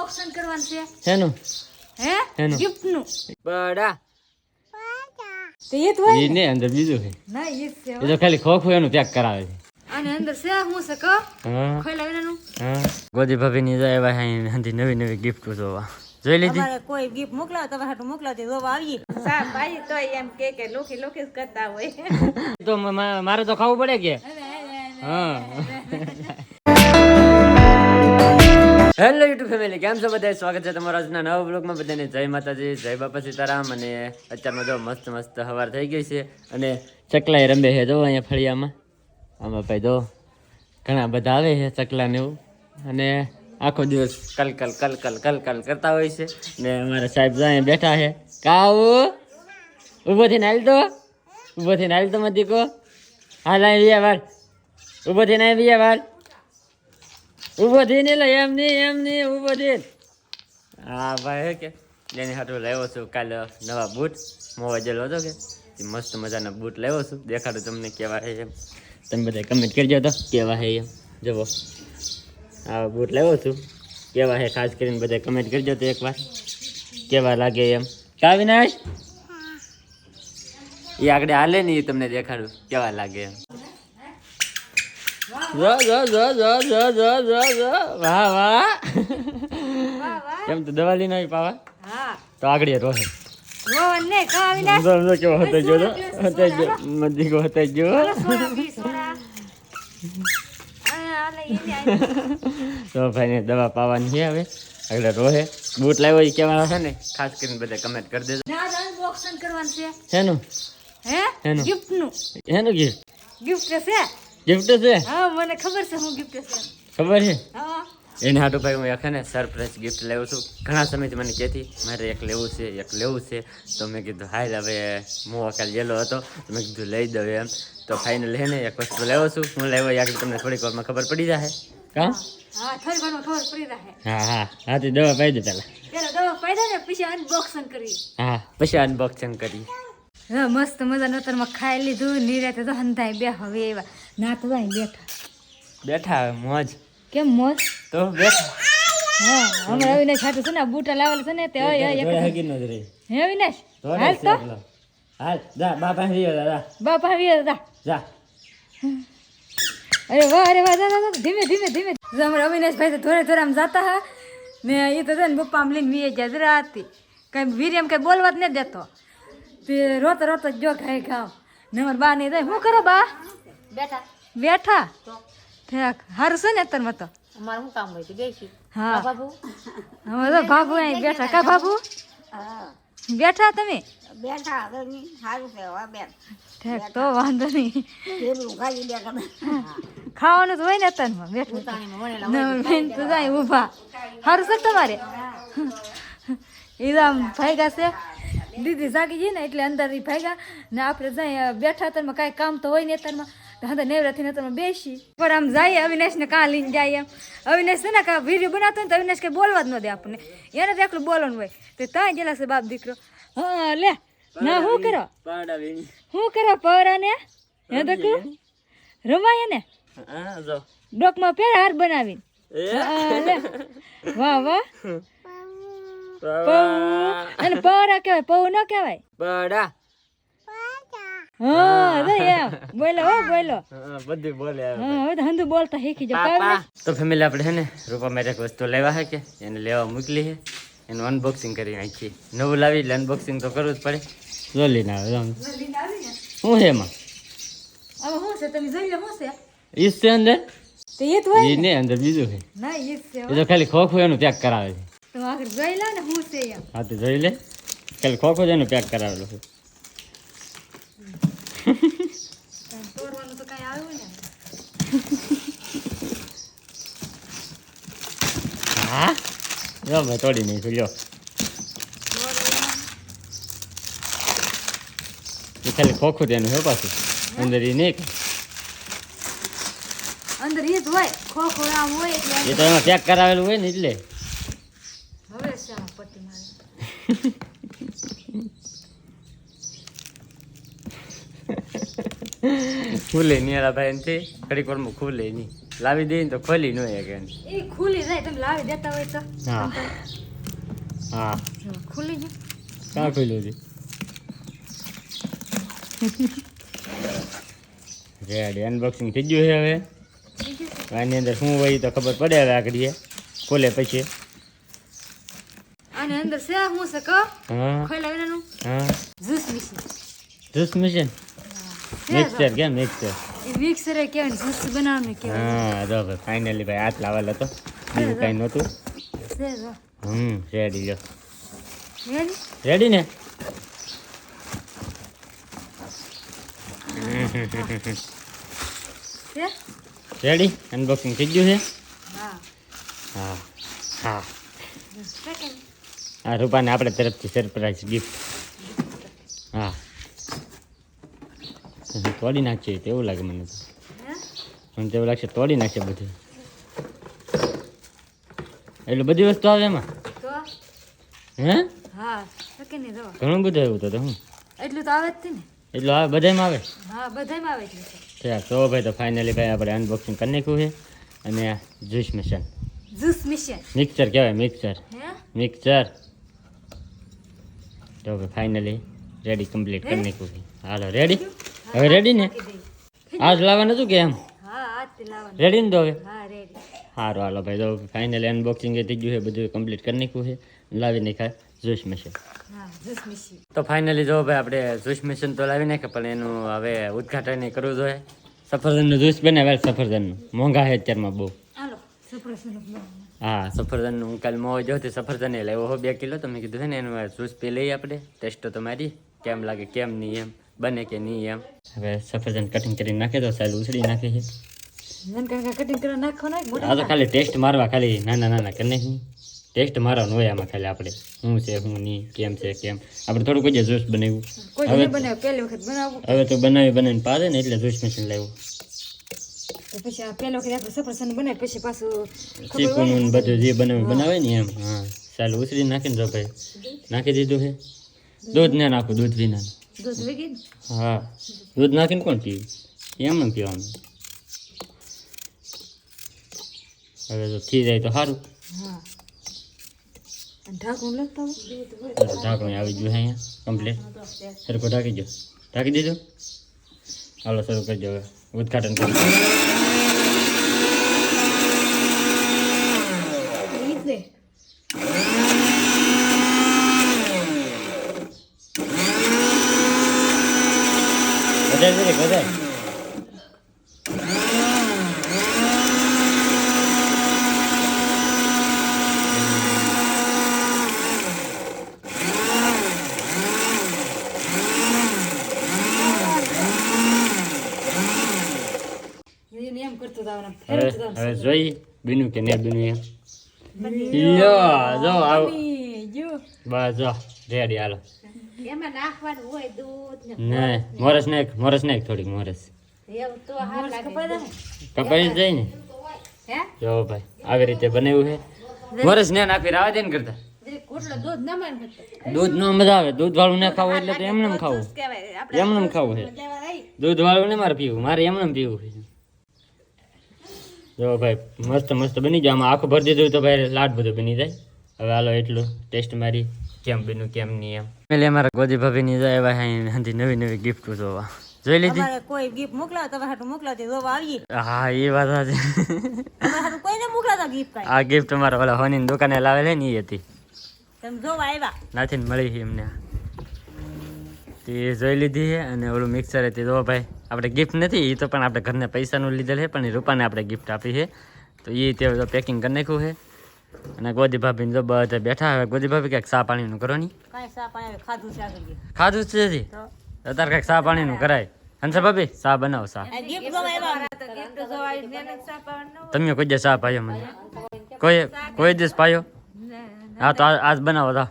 Unboxing કરવાનું છે શેનું હે શેનું? ગિફ્ટ નું બડા તો એ તો હોય ઈ ને અંદર બીજું છે ના એ છે એ તો ખાલી ખોખું એનું પેક કરાવે છે અને અંદર છે હું છે કો હા ખોઈ લાવીને હા ગોદી ભાભી ની જાય એવા નવી નવી ગિફ્ટ જોવા જોઈ લીધી તમારે કોઈ ગિફ્ટ મોકલાવ તમે હાટું મોકલાવતી જોવા આવીએ સા ભાઈ તો એમ કે લોકી લોકી કરતા હોય તો મારે તો ખાવું પડે કે હા હેલો યુટ્યુબ ફેમિલી કેમ છો બધા સ્વાગત છે તમારા આજના નવા બ્લોગમાં બધાને જય માતાજી જય બાપા સીતારામ અને અત્યારમાં જો મસ્ત મસ્ત સવાર થઈ ગઈ છે અને ચકલાય રમે છે જો અહીંયા ફળિયામાં આમાં ભાઈ જો ઘણા બધા આવે છે ચકલા ને એવું અને આખો દિવસ કલકલ કલકલ કલકલ કરતા હોય છે ને અમારા સાહેબ અહીંયા બેઠા છે કાવ ઊભો થઈને હાલ તો ઊભો થઈને હાલ તો મતી કો હાલ આવી વાર ઊભો થઈને આવી વાર ઊભો થઈને લે એમ નહીં ઊભો થઈને હા ભાઈ હે કે જેની હાટું લાવ્યો છું કાલે નવા બૂટ મોવા જેલો હતો કે મસ્ત મજાના બૂટ લાવ્યો છું દેખાડું તમને કેવા છે એમ તમે બધા કમેન્ટ કરજો તો કેવા છે એમ જુઓ આ બૂટ લાવ્યો છું કેવા છે ખાસ કરીને બધા કમેન્ટ કરજો તો એકવાર કેવા લાગે એમ કા વિનાશ એ આગળ હાલે ને એ તમને દેખાડું કેવા લાગે એમ જો જો જો જો જો જો જો જો વાહ વાહ કેમ તો દવા લઈને આવી પાવા હા તો આગળ રોહે રોવન ને કાવીના સમજો કેવો હતો જો હતો જો મધી કો હતો જો સોડા પી સોડા આલે ઈને તો ભાઈને દવા પાવાની છે હવે આગળ રોહે બૂટ લાવ્યો એ કેવા છે ને ખાસ કરીને બધા કમેન્ટ કરી દેજો ના અનબોક્સિંગ કરવાનું છે શેનું હે શેનું? ગિફ્ટ નું શેનું ગિફ્ટ ગિફ્ટ છે ગિફ્ટ છે હા મને ખબર છે હું ગિફ્ટ છે ખબર છે હા એને હાટું ભાઈ હું એક ને સરપ્રાઈઝ ગિફ્ટ લાવ્યો છું ઘણા સમયથી મને કહેતી મારે એક લેવું છે તો મેં કીધું હાલ હવે હું કાલ ગયેલો હતો તો મેં કીધું લઈ દઉં એમ તો ફાઇનલ હે ને એક વસ્તુ લાવ્યો છું હું લાવ્યો આગળ તમને થોડીક વારમાં ખબર પડી જશે કા હા થોડી વારમાં ખબર પડી રહે હા તે દવા પાઈ દે પેલા દવા પાઈ દે ને પછી અનબોક્સિંગ કરી હા પછી અનબોક્સિંગ કરી હા મસ્ત મજા નતરમાં ખાઈ લીધું નીરાતે તો હંધાઈ બે હવે એવા ના તો જાય બેઠા હવે મોજ કેમ મોજ તો બેઠા હા હમણાં અવિનાશ હાટું છે ને બૂટા લાવેલા છે ને તે હગી ન રહી હે અવિનાશ હાલ તો હાલ જા બાપા દાદા બાપા આવી જા જા અરે વાહ જા ધીમે ધીમે હમણાં અવિનાશ ભાઈ તો થોડે આમ જાતા હા ને એ તો ને પપ્પા આમ લઈને વીએ જાય જરા હતી કઈ વીર એમ કઈ બોલવા જ નહીં દેતો તે રોતો જો ખાઈ ખાવ ને અમાર બા નહીં જાય શું કરો બા બેઠા ઠેક હારું છે ને અત્યારમાં તો અમારે શું કામ હોય બેસી હા બાબુ હવે તો બાબુ અહીં બેઠા કા બાબુ બેઠા તમે બેઠા સારું છે હવે બેન ઠેક તો વાંધો નહીં પેલું ખાલી બે ગમે ખાવાનું તો હોય ને અત્યારમાં બેઠું પોતાની ને બેન તો જાય ઊભા સારું છે તમારે એ આમ ભાગ્યા છે દીદી જાગી ગઈ ને એટલે અંદર એ ભાગ્યા ને આપણે જાય બેઠા અત્યારમાં કાંઈ કામ તો હોય ને અત્યારમાં હા નેવરાથી અત્યારમાં બેસી પણ આમ જાય અવિનાશ ને કાં લઈને જાય એમ અવિનાશ છે ને કાં વિડીયો બનાવતો ને તો અવિનાશ કંઈ બોલવા જ ન દે આપણને એને તો એકલું બોલવાનું હોય તો ત્યાં ગયેલા છે બાપ દીકરો હા લે ના શું કરો પવરા ને હે તો કહું રમાય ને ડોકમાં પેર હાર બનાવીને લે વાહ વાહ અને પવરા કહેવાય પવ ન કહેવાય બડા હા એમ બોલો બોલો બધું બોલે હા હવે તો હંધુ બોલતા શીખી જાવ તો ફેમિલી આપણે છે ને રૂપા માટે એક વસ્તુ લેવા છે કે એને લેવા મોકલી છે એનું અનબોક્સિંગ કરી નાખીએ નવું લાવી એટલે અનબોક્સિંગ તો કરવું જ પડે જો લઈને આવે શું છે એમાં હવે શું છે તમે જોઈ લો શું છે ઈસ છે અંદર તો એ તો હોય ઈ ને અંદર બીજું છે ના એ છે એ તો ખાલી ખોખું એનું પેક કરાવે છે તો આગળ જોઈ લો ને શું છે એમ હા તો જોઈ લે ખાલી ખોખું જ એનું પેક કરાવેલું છે તોડવાનું તો કઈ આવ્યું ને હા જો ભાઈ તોડી નહીં લ્યો એ ખાલી ખોખું તેનું હે પાછું અંદર એ નહીં અંદર એ જ હોય ખોખો આમ હોય એટલે એ તો એમાં પેક કરાવેલું હોય ને એટલે હવે છે આ પટ્ટી મારે ખુલે નહીં એલા ભાઈ એનથી ઘડીક વારમાં ખુલે નહીં લાવી દઈએ ને તો ખોલી ન કે એ ખુલી જાય તમે લાવી દેતા હોય તો હા હા જો, ખુલી જાય ક્યાં ખોલ્યું છે રેડી અનબોક્સિંગ થઈ ગયું છે હવે આની અંદર શું હોય તો ખબર પડે હવે આગળ ખોલે પછી આની અંદર છે હું છે કહો હા ખોલા વિનાનું હા juice mixer juice machine mixer કેમ મિક્સર એ મિક્સર એ કેવાય જ્યુસ બનાવવાનું કેવાય હા જો ભાઈ ફાઇનલી ભાઈ હાથ લાવેલો હતો બીજું કાંઈ નહોતું છે જો રેડી જો રેડી રેડી ને છે રેડી અનબોક્સિંગ થઈ ગયું છે હા હા હા સેકન્ડ આ રૂપાને આપણે તરફથી સરપ્રાઈઝ ગિફ્ટ હા તોડી નાખીએ તેવું લાગે મને તો હે મને તેવું લાગશે તોડી નાખશે બધું એટલે બધી વસ્તુ આવે એમાં તો હે હા સેકન્ડ ની જો ઘણું બધું આવ્યું તો હું એટલું તો આવે જ છે ને એટલું આવે બધામાં આવે હા બધામાં આવે એટલું તો ચાલ તો ભાઈ તો ફાઇનલી ભાઈ આપણે અનબોક્સિંગ કરી નાખ્યું છે અને આ juice machine juice mixer mixer કહેવાય મિક્સર હે મિક્સર તો ભાઈ ફાઇનલી રેડી કમ્પ્લીટ કરી નાખ્યું છે હાલો રેડી હવે રેડી ને આજ લાવવાનું હતું કે એમ હા આજથી લાવવાનું રેડી ને તો હવે હા રેડી સારું હાલો ભાઈ તો ફાઇનલી અનબોક્સિંગ થઈ ગયું છે બધું કમ્પ્લીટ કરી નાખ્યું છે લાવી નાખ્યા જ્યુસ મશીન હા જ્યુસ મિક્સર તો ફાઇનલી જો ભાઈ આપણે જ્યુસ મશીન તો લાવી નાખ્યા પણ એનું હવે ઉદઘાટન કરવું જોઈએ સફરજનનું જ્યુસ બનાવે સફરજનનું મોંઘા છે અત્યારમાં બહુ હાલો સફરજન હા સફરજનનું હું કાલે મોં જોતી સફરજન એ લાવ્યો 2 કિલો તો મેં કીધું છે ને એનું જ્યુસ પી લઈએ આપણે ટેસ્ટ તો મારી કેમ લાગે કેમ નહીં એમ બને કે નહીં એમ હવે સફરજન કટિંગ કરીને નાખે તો સાલ ઉછળી નાખે છે નન કાકા કટિંગ કરવા નાખો ને આ તો ખાલી ટેસ્ટ મારવા ખાલી નાના નાના કરી નાખી ટેસ્ટ મારવાનું હોય આમાં ખાલી આપણે શું છે શું નહીં કેમ છે કેમ આપણે થોડુંક જ જ્યુસ બનાવ્યું કોઈ હવે નહીં બનાવે પહેલી વખત બનાવવું હવે તો બનાવીને પાડે ને એટલે જ્યુસ મશીન લાવ્યું તો પછી આ પહેલી વખત આપણે સફરજન બનાવી પછી પાછું ચીકુનું ને બધું જે બનાવે ને એમ હા ચાલ ઉછળી નાખીને જો ભાઈ નાખી દીધું છે દૂધ ના નાખું દૂધ વિના દૂધ વેગી ને હા દૂધ નાખીને કોણ પીવું એમ પીવાનું હવે તો થઈ જાય તો સારું હા અને ઢાંકણું લગતા ઢાંકણું આવી ગયું છે અહીંયા કમ્પ્લીટ સરખું ઢાંકી દો ઢાંકી દીધું હાલો શરૂ કરી દો હવે ઉદઘાટન કરી વધારે વધારે એમ કરતું જવાનું હવે જોઈ બીનું કે ને બીનું એમ લ્યો જો આવો બસ જો રેડી હાલો એમાં નાખવાનું હોય દૂધ ને નહીં મોરસ નાખ થોડીક મોરસ એવું તો હાર લાગે કપાઈ જ જાય ને હે જો ભાઈ આવી રીતે બનાવ્યું છે મોરસ ને નાખી રાવા દે ને કરતા કોટલો દૂધ ન માન દૂધ નો મજા આવે દૂધ વાળું ના ખાવું એટલે તો એમને ખાવું કહેવાય આપણે એમને ખાવું છે દૂધ વાળું ને મારે પીવું મારે એમને પીવું છે જો ભાઈ મસ્ત મસ્ત બની જાય આમાં આખું ભરી દીધું તો ભાઈ લાડ બધું બની જાય હવે હાલો એટલું ટેસ્ટ મારી કેમ બન્યું કેમ નહીં એમ એટલે અમારા ગોદી ભાભીની જાય એવા હાથી નવી નવી ગિફ્ટ જોવા જોઈ લીધી તમારે કોઈ ગિફ્ટ મોકલાવ તમે હાટું મોકલાવતી જોવા આવીએ હા એ વાત છે તમે હાટું કોઈને મોકલાતા ગિફ્ટ કાંઈ આ ગિફ્ટ અમારા ઓલા હોની દુકાને લાવેલી ને એ હતી તમે જોવા આવ્યા નાથી મળી છે એમને તે જોઈ લીધી છે અને ઓલું મિક્સર હતી તો ભાઈ આપણે ગિફ્ટ નથી એ તો પણ આપણે ઘરને પૈસાનું લીધેલ છે પણ એ રૂપાને આપણે ગિફ્ટ આપી છે તો એ તે તો પેકિંગ કરી નાખ્યું છે અને ગોદી ભાભીને તો બધા બેઠા હવે ગોદી ભાભી કંઈક ચા પાણીનું કરો નહીં કાંઈ સાપ આવે ખાધું છે આગળ ખાધું જ છે હજી અત્યારે કંઈક ચા પાણીનું કરાય હંસા ભાભી ચા બનાવો ચા ગિફ્ટ જોવા આવ્યા તમે કોઈ દિવસ ચા પાયો મને કોઈ દિવસ પાયો હા તો આજ બનાવો તો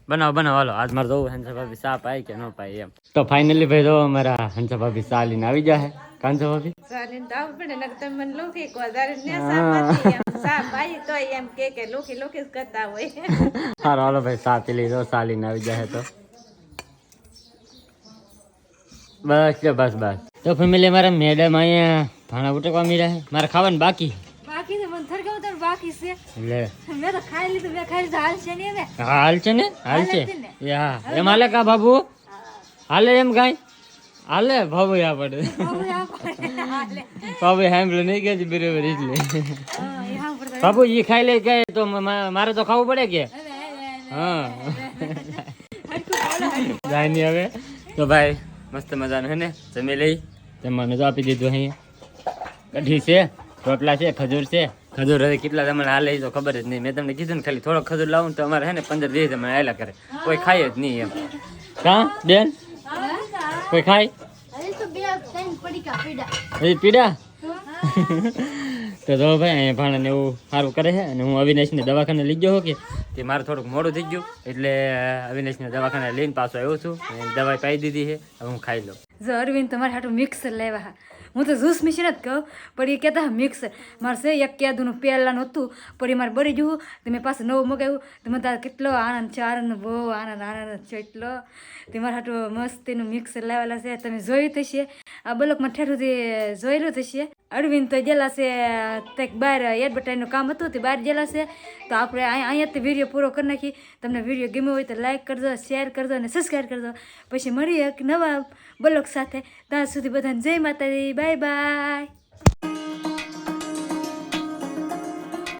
બનાવો હાલો આજ મારે જોવું હંસા ભાભી ચા પાય કે ન પાય એમ તો ફાઇનલી ભાઈ જો અમારા હંસા ભાભી ચા લઈને આવી જાય કાંસા ભાભી ચાલીને તો આવવું પડે ને તમે મને લોકી કહો તારે ને હા. સાપાતી એમ સાપ આવી તો એમ કે લોકી લોકી જ કરતા હોય સારું હાલો ભાઈ ચા પી લીધો ચા લઈને આવી જાય તો બસ જો બસ બસ તો ફેમિલી મારા મેડમ અહીંયા ભાણા ઉટકવા મીરા છે મારે ખાવાનું બાકી બાકી તો મને થરગાવ તો બાકી છે લે મેં તો ખાઈ લીધું મેં ખાઈ લીધું હાલ છે ને હવે હાલ છે ને હાલ છે એ હા એમ હાલે કા બાબુ હાલે એમ કાંઈ હાલે બાબુ આપણે બાબુ સાંભળ્યું નહીં કે બરાબર એટલે બાબુ એ ખાઈ લે કે તો મારે તો ખાવું પડે કે હા જાય નહીં હવે તો ભાઈ મસ્ત મજાનું હે ને જમી લઈ જમવાનું તો આપી દીધું અહીંયા કઢી છે રોટલા છે ખજૂર છે ખજૂર હવે કેટલા તમને હાલે તો ખબર જ નહીં મેં તમને કીધું ને ખાલી થોડો ખજૂર લાવું ને તો અમારે હે ને 15-20 તમને હાલ્યા કરે કોઈ ખાય જ નહીં એમ કા બેન કોઈ ખાય હજી પીડા તો જો ભાઈ અહીંયા ભાણાને એવું સારું કરે છે અને હું અવિનાશને દવાખાને લઈ ગયો કે તે મારે થોડુંક મોડું થઈ ગયું એટલે અવિનાશને દવાખાને લઈને પાછો આવ્યો છું અને દવાઈ પાઈ દીધી છે હવે હું ખાઈ લઉં જો અરવિંદ તમારે હાટું મિક્સર લેવા હું તો જ્યુસ મશીન જ કહું પણ એ કહેતા મિક્સર મારે છે એક કેદુનું પહેલાંનું હતું પણ એ મારે બળી ગયું તો મેં પાછું નવું મગાવ્યું તો મને તારે કેટલો આનંદ છે આનંદનો બહુ આનંદ છે એટલો તે મારે હાટું મસ્તીનું મિક્સર લાવેલા છે તમે જોયું થશે આ બ્લોકમાં ઠેઠુંથી જોયેલું થશે અરવિંદ તો ગયેલા છે કંઈક બહાર એડવર્ટાઈઝનું કામ હતું તે બહાર ગયેલા છે તો આપણે અહીંયાથી વિડીયો પૂરો કરી નાખી તમને વિડીયો ગમ્યો હોય તો લાઈક કરજો શેર કરજો અને સબસ્ક્રાઈબ કરજો પછી મળીએ એક નવા બ્લોગ સાથે ત્યાં સુધી બધાને જય માતાજી બાય બાય